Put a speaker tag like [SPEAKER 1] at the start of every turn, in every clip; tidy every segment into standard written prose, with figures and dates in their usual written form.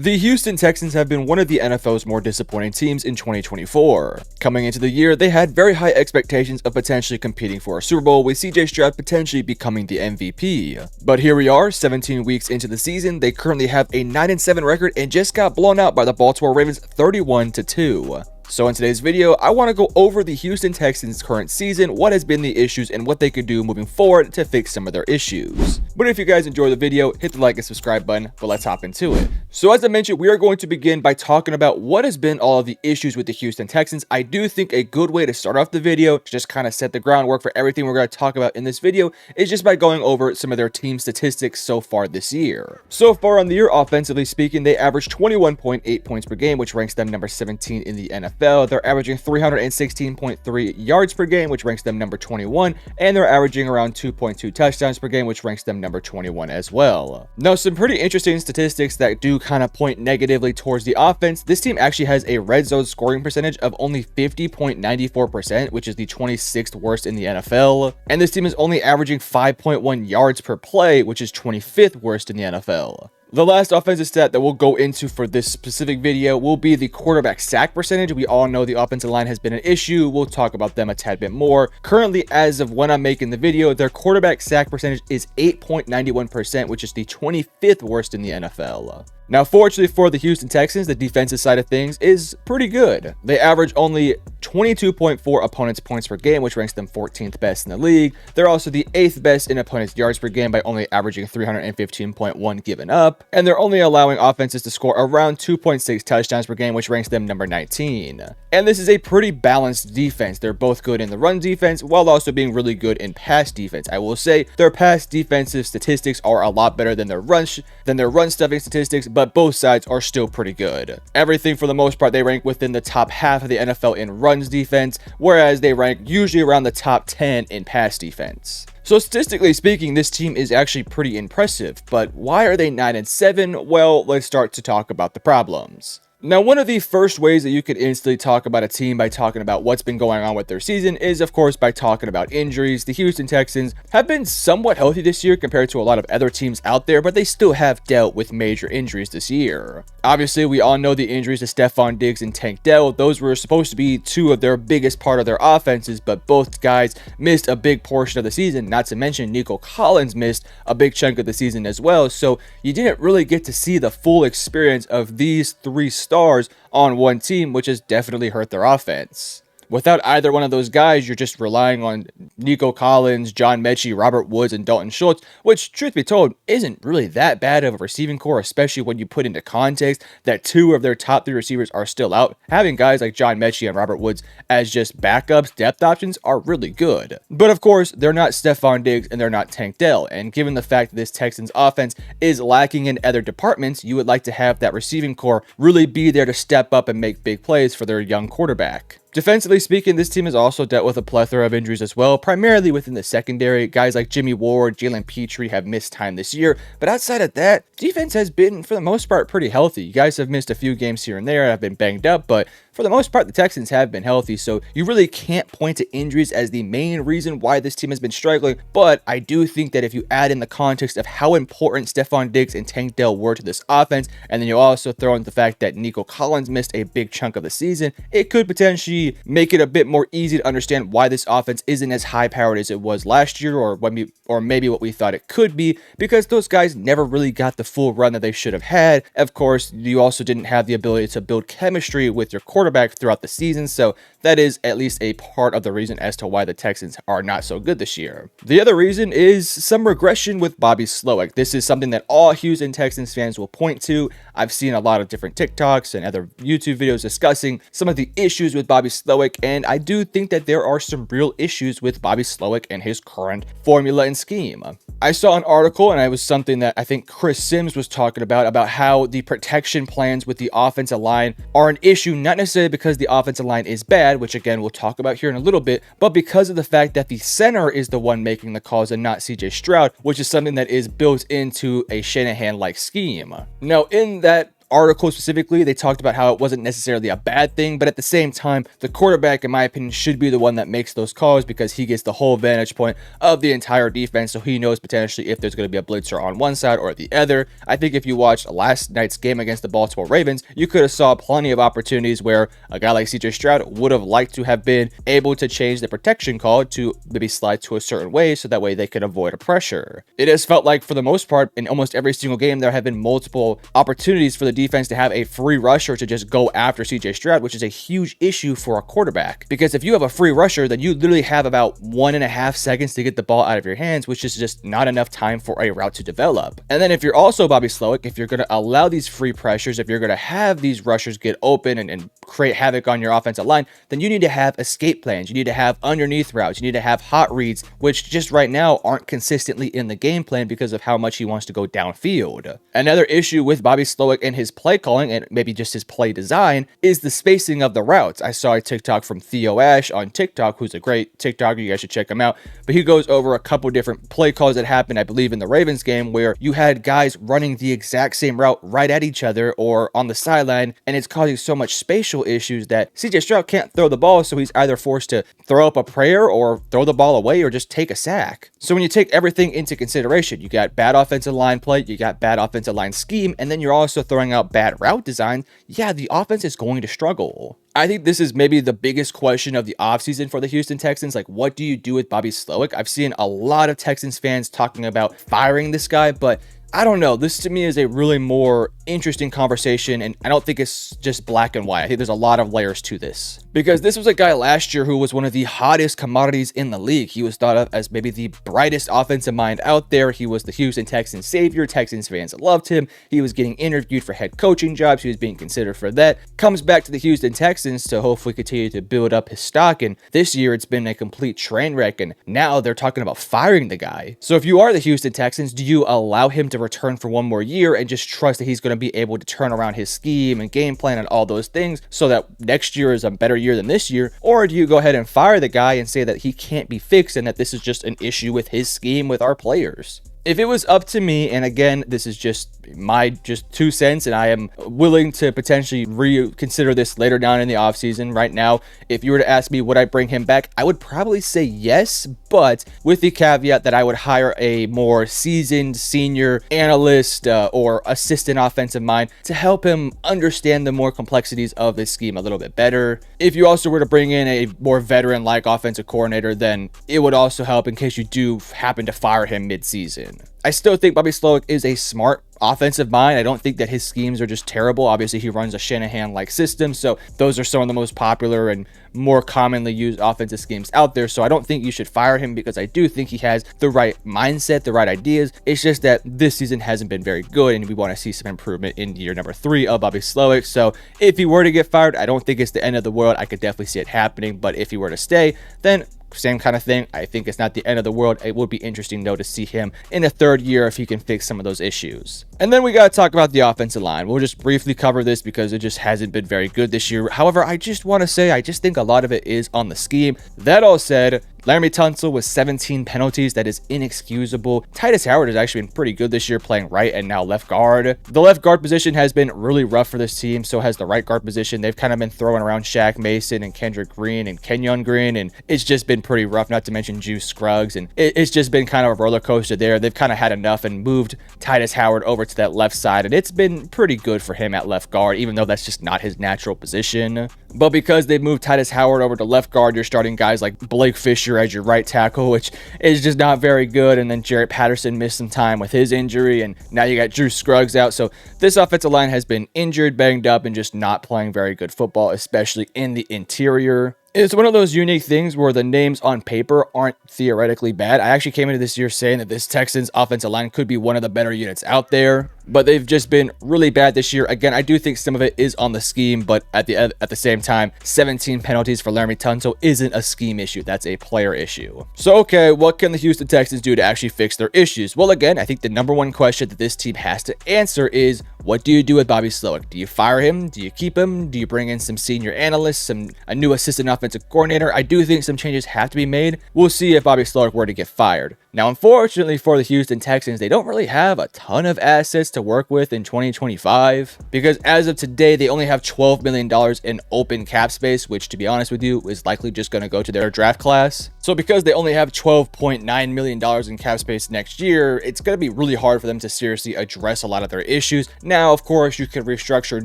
[SPEAKER 1] The Houston Texans have been one of the NFL's more disappointing teams in 2024. Coming into the year, they had very high expectations of potentially competing for a Super Bowl, with CJ Stroud potentially becoming the MVP. But here we are, 17 weeks into the season, they currently have a 9-7 record and just got blown out by the Baltimore Ravens 31-2. So in today's video, I want to go over the Houston Texans' current season, what has been the issues, and what they could do moving forward to fix some of their issues. But if you guys enjoy the video, hit the like and subscribe button, but let's hop into it. So as I mentioned, we are going to begin by talking about what has been all of the issues with the Houston Texans. I do think a good way to start off the video, to just kind of set the groundwork for everything we're going to talk about in this video, is just by going over some of their team statistics so far this year. So far on the year, offensively speaking, they averaged 21.8 points per game, which ranks them number 17 in the NFL. They're averaging 316.3 yards per game, which ranks them number 21, and they're averaging around 2.2 touchdowns per game, which ranks them number 21 as well. Now, some pretty interesting statistics that do kind of point negatively towards the offense. This team actually has a red zone scoring percentage of only 50.94%, which is the 26th worst in the NFL. And this team is only averaging 5.1 yards per play, which is 25th worst in the NFL. The last offensive stat that we'll go into for this specific video will be the quarterback sack percentage. We all know the offensive line has been an issue. We'll talk about them a tad bit more. Currently, as of when I'm making the video, their quarterback sack percentage is 8.91%, which is the 25th worst in the NFL. Now, fortunately for the Houston Texans, the defensive side of things is pretty good. They average only 22.4 opponents' points per game, which ranks them 14th best in the league. They're also the 8th best in opponents' yards per game by only averaging 315.1 given up. And they're only allowing offenses to score around 2.6 touchdowns per game, which ranks them number 19. And this is a pretty balanced defense. They're both good in the run defense while also being really good in pass defense. I will say their pass defensive statistics are a lot better than their run stuffing statistics, but both sides are still pretty good. Everything for the most part, they rank within the top half of the NFL in runs defense, whereas they rank usually around the top 10 in pass defense. So statistically speaking, this team is actually pretty impressive, but why are they 9-7? Well, let's start to talk about the problems. Now, one of the first ways that you could instantly talk about a team by talking about what's been going on with their season is, of course, by talking about injuries. The Houston Texans have been somewhat healthy this year compared to a lot of other teams out there, but they still have dealt with major injuries this year. Obviously, we all know the injuries to Stephon Diggs and Tank Dell. Those were supposed to be two of their biggest part of their offenses, but both guys missed a big portion of the season. Not to mention Nico Collins missed a big chunk of the season as well, so you didn't really get to see the full experience of these three stars on one team, which has definitely hurt their offense. Without either one of those guys, you're just relying on Nico Collins, John Mechie, Robert Woods, and Dalton Schultz, which, truth be told, isn't really that bad of a receiving core, especially when you put into context that two of their top three receivers are still out. Having guys like John Mechie and Robert Woods as just backups, depth options, are really good. But of course, they're not Stephon Diggs and they're not Tank Dell, and given the fact that this Texans offense is lacking in other departments, you would like to have that receiving core really be there to step up and make big plays for their young quarterback. Defensively speaking, this team has also dealt with a plethora of injuries as well, primarily within the secondary. Guys like Jimmy Ward, Jalen Petrie have missed time this year, but outside of that, defense has been, for the most part, pretty healthy. You guys have missed a few games here and there, have been banged up, but for the most part, the Texans have been healthy, so you really can't point to injuries as the main reason why this team has been struggling, but I do think that if you add in the context of how important Stephon Diggs and Tank Dell were to this offense, and then you also throw in the fact that Nico Collins missed a big chunk of the season, it could potentially make it a bit more easy to understand why this offense isn't as high-powered as it was last year, or maybe what we thought it could be, because those guys never really got the full run that they should have had. Of course, you also didn't have the ability to build chemistry with your quarterback throughout the season, so that is at least a part of the reason as to why the Texans are not so good this year. The other reason is some regression with Bobby Slowik. This is something that all Houston Texans fans will point to. I've seen a lot of different TikToks and other YouTube videos discussing some of the issues with Bobby Slowik, and I do think that there are some real issues with Bobby Slowik and his current formula and scheme. I saw an article, and it was something that I think Chris Sims was talking about how the protection plans with the offensive line are an issue, not necessarily because the offensive line is bad, which again we'll talk about here in a little bit, but because of the fact that the center is the one making the calls and not CJ Stroud, which is something that is built into a Shanahan-like scheme. Now, in that article specifically, they talked about how it wasn't necessarily a bad thing, but at the same time, the quarterback, in my opinion, should be the one that makes those calls because he gets the whole vantage point of the entire defense, so he knows potentially if there's going to be a blitzer on one side or the other. I think if you watched last night's game against the Baltimore Ravens, you could have saw plenty of opportunities where a guy like CJ Stroud would have liked to have been able to change the protection call to maybe slide to a certain way so that way they could avoid a pressure. It has felt like for the most part in almost every single game there have been multiple opportunities for the defense to have a free rusher to just go after CJ Stroud, which is a huge issue for a quarterback, because if you have a free rusher, then you literally have about 1.5 seconds to get the ball out of your hands, which is just not enough time for a route to develop. And then if you're also Bobby Slowick, if you're going to allow these free pressures, if you're going to have these rushers get open and create havoc on your offensive line, then you need to have escape plans. You need to have underneath routes. You need to have hot reads, which just right now aren't consistently in the game plan because of how much he wants to go downfield. Another issue with Bobby Slowick and his play calling, and maybe just his play design, is the spacing of the routes. I saw a TikTok from Theo Ash on TikTok, who's a great TikToker. You guys should check him out. But he goes over a couple different play calls that happened, I believe, in the Ravens game where you had guys running the exact same route right at each other or on the sideline, and it's causing so much spatial issues that CJ Stroud can't throw the ball, so he's either forced to throw up a prayer or throw the ball away or just take a sack. So when you take everything into consideration, you got bad offensive line play, you got bad offensive line scheme, and then you're also throwing out bad route design, yeah, the offense is going to struggle. I think this is maybe the biggest question of the offseason for the Houston Texans. Like, what do you do with Bobby Slowick? I've seen a lot of Texans fans talking about firing this guy, but I don't know. This to me is a really more interesting conversation, and I don't think it's just black and white. I think there's a lot of layers to this, because this was a guy last year who was one of the hottest commodities in the league. He was thought of as maybe the brightest offensive mind out there. He was the Houston Texans savior. Texans fans loved him. He was getting interviewed for head coaching jobs. He was being considered for that. Comes back to the Houston Texans to hopefully continue to build up his stock, and this year it's been a complete train wreck, and now they're talking about firing the guy. So if you are the Houston Texans, do you allow him to return for one more year and just trust that he's going to be able to turn around his scheme and game plan and all those things so that next year is a better year than this year? Or do you go ahead and fire the guy and say that he can't be fixed and that this is just an issue with his scheme with our players? If it was up to me, and again, this is just my 2 cents, and I am willing to potentially reconsider this later down in the offseason. Right now, if you were to ask me would I bring him back, I would probably say yes, but with the caveat that I would hire a more seasoned senior analyst or assistant offensive mind to help him understand the more complexities of this scheme a little bit better. If you also were to bring in a more veteran-like offensive coordinator, then it would also help in case you do happen to fire him mid-season. I still think Bobby Slowick is a smart offensive mind. I don't think that his schemes are just terrible. Obviously, he runs a Shanahan-like system, so those are some of the most popular and more commonly used offensive schemes out there. So I don't think you should fire him because I do think he has the right mindset, the right ideas. It's just that this season hasn't been very good, and we want to see some improvement in year number 3 of Bobby Slowick. So if he were to get fired, I don't think it's the end of the world. I could definitely see it happening, but if he were to stay, then same kind of thing. I think it's not the end of the world. It would be interesting, though, to see him in the 3rd year if he can fix some of those issues. And then we got to talk about the offensive line. We'll just briefly cover this because it just hasn't been very good this year. However, I just want to say I just think a lot of it is on the scheme. That all said, Laremy Tunsil with 17 penalties. That is inexcusable. Titus Howard has actually been pretty good this year playing right and now left guard. The left guard position has been really rough for this team. So has the right guard position. They've kind of been throwing around Shaq Mason and Kendrick Green and Kenyon Green, and it's just been pretty rough, not to mention Juice Scruggs, and it's just been kind of a roller coaster there. They've kind of had enough and moved Titus Howard over to that left side, and it's been pretty good for him at left guard, even though that's just not his natural position. But because they've moved Titus Howard over to left guard, you're starting guys like Blake Fisher as your right tackle, which is just not very good. And then Jarrett Patterson missed some time with his injury, and now you got Drew Scruggs out. So this offensive line has been injured, banged up, and just not playing very good football, especially in the interior. It's one of those unique things where the names on paper aren't theoretically bad. I actually came into this year saying that this Texans offensive line could be one of the better units out there, but they've just been really bad this year. Again, I do think some of it is on the scheme, but at the same time, 17 penalties for Laremy Tunsil isn't a scheme issue. That's a player issue. So, okay, what can the Houston Texans do to actually fix their issues? Well, again, I think the number one question that this team has to answer is, what do you do with Bobby Slowick? Do you fire him? Do you keep him? Do you bring in some senior analysts, a new assistant offensive coordinator? I do think some changes have to be made. We'll see if Bobby Slowick were to get fired. Now, unfortunately for the Houston Texans, they don't really have a ton of assets to work with in 2025 because as of today, they only have $12 million in open cap space, which to be honest with you is likely just going to go to their draft class. So because they only have $12.9 million in cap space next year, it's going to be really hard for them to seriously address a lot of their issues. Now, of course, you can restructure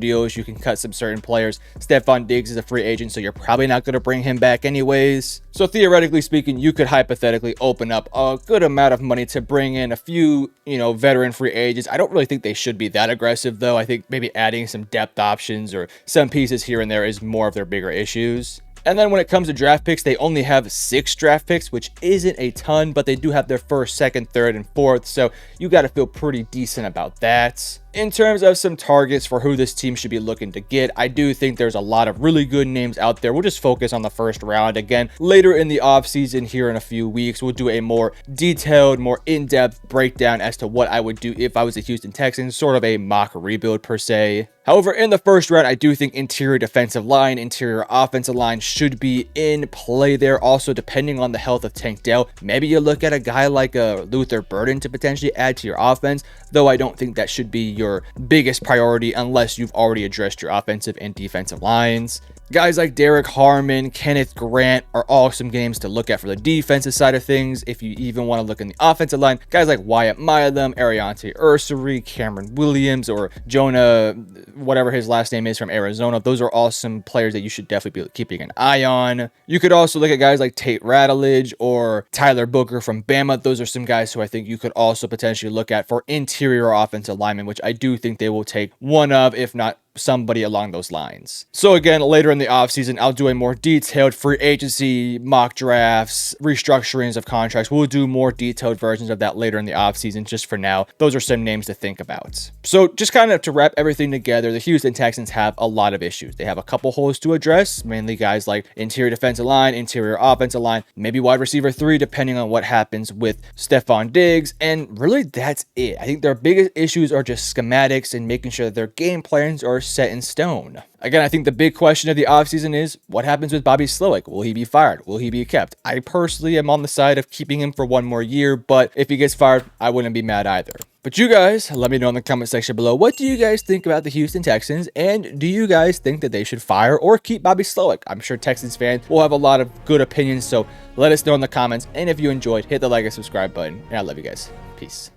[SPEAKER 1] deals, you can cut some certain players. Stephon Diggs is a free agent, so you're probably not going to bring him back anyways. So theoretically speaking, you could hypothetically open up a good amount of money to bring in a few, veteran free agents. I don't really think they should be that aggressive though. I think maybe adding some depth options or some pieces here and there is more of their bigger issues. And then when it comes to draft picks, they only have 6 draft picks, which isn't a ton, but they do have their first, second, third, and fourth. So you got to feel pretty decent about that. In terms of some targets for who this team should be looking to get, I do think there's a lot of really good names out there. We'll just focus on the first round. Again, later in the offseason here in a few weeks, we'll do a more detailed, more in-depth breakdown as to what I would do if I was a Houston Texans, sort of a mock rebuild per se. However, in the first round, I do think interior defensive line, interior offensive line should be in play there. Also, depending on the health of Tank Dell, maybe you look at a guy like Luther Burden to potentially add to your offense, though I don't think that should be your biggest priority unless you've already addressed your offensive and defensive lines. Guys like Derek Harmon, Kenneth Grant are awesome names to look at for the defensive side of things. If you even want to look in the offensive line, guys like Wyatt Milum, Ariante Ursary, Cameron Williams, or Jonah, whatever his last name is, from Arizona. Those are awesome players that you should definitely be keeping an eye on. You could also look at guys like Tate Ratledge or Tyler Booker from Bama. Those are some guys who I think you could also potentially look at for interior offensive linemen, which I do think they will take one of, if not somebody along those lines. So again, later in the offseason, I'll do a more detailed free agency, mock drafts, restructurings of contracts. We'll do more detailed versions of that later in the offseason. Just for now, those are some names to think about. So just kind of to wrap everything together, the Houston Texans have a lot of issues. They have a couple holes to address, mainly guys like interior defensive line, interior offensive line, maybe wide receiver 3, depending on what happens with Stephon Diggs. And really, that's it. I think their biggest issues are just schematics and making sure that their game plans are set in stone. Again, I think the big question of the offseason is what happens with Bobby Slowick? Will he be fired? Will he be kept? I personally am on the side of keeping him for one more year, but if he gets fired, I wouldn't be mad either. But you guys, let me know in the comment section below, what do you guys think about the Houston Texans? And do you guys think that they should fire or keep Bobby Slowick? I'm sure Texans fans will have a lot of good opinions, so let us know in the comments. And if you enjoyed, hit the like and subscribe button. And I love you guys. Peace.